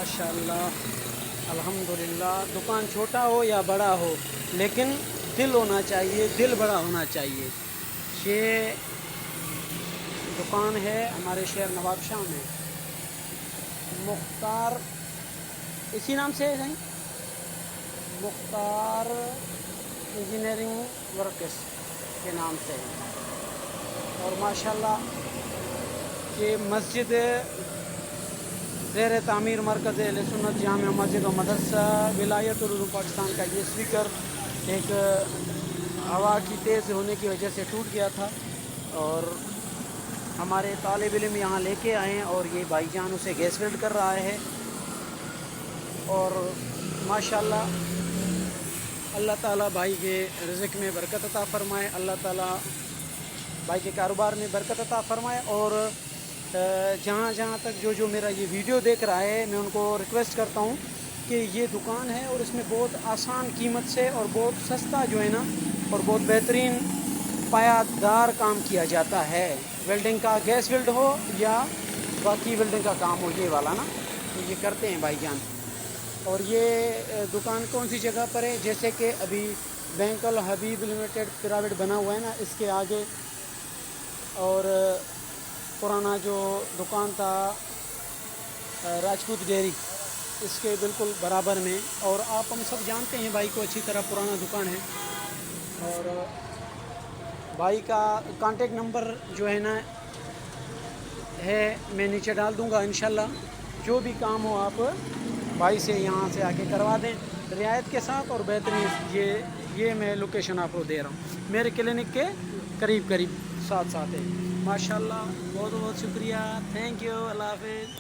माशाल्लाह, अल्हम्दुलिल्लाह। दुकान छोटा हो या बड़ा हो, लेकिन दिल होना चाहिए, दिल बड़ा होना चाहिए। ये दुकान है हमारे शहर नवाबशाह में, मुख्तार, इसी नाम से है नहीं, मुख्तार इंजीनियरिंग वर्कर्स के नाम से है। और माशाल्लाह ये मस्जिद ज़ेर तामीर मरकज़ अहले सुन्नत जामिया मस्जिद और मदरसा विलायत उर्दू पाकिस्तान का ये स्पीकर एक हवा की तेज़ होने की वजह से टूट गया था, और हमारे तालिब इल्म यहाँ लेके आए हैं और ये भाईजान उसे गैस वेल्ड कर रहा है। और माशाल्लाह अल्लाह ताला भाई के रिज़्क़ में बरकत अता फ़रमाए, अल्लाह ताला भाई के कारोबार में बरकत अता फ़रमाए। और जहाँ तक जो मेरा ये वीडियो देख रहा है, मैं उनको रिक्वेस्ट करता हूँ कि ये दुकान है और इसमें बहुत आसान कीमत से और बहुत सस्ता जो है ना, और बहुत बेहतरीन पायादार काम किया जाता है। वेल्डिंग का, गैस वेल्ड हो या बाकी वेल्डिंग का काम हो, ये वाला ना, तो ये करते हैं भाईजान। और ये दुकान कौन सी जगह पर है, जैसे कि अभी बैंक अल हबीब लिमिटेड पिरामिड बना हुआ है ना, इसके आगे, और पुराना जो दुकान था राजपूत डेयरी, इसके बिल्कुल बराबर में। और आप हम सब जानते हैं भाई को अच्छी तरह, पुराना दुकान है। और भाई का कांटेक्ट नंबर जो है ना है, मैं नीचे डाल दूंगा इंशाल्लाह। जो भी काम हो आप भाई से यहाँ से आके करवा दें रियायत के साथ और बेहतरीन। ये मैं लोकेशन आपको दे रहा हूँ, मेरे क्लिनिक के करीब साथ है। माशाल्लाह, बहुत बहुत शुक्रिया, थैंक यू, अल्लाह हाफ़िज़।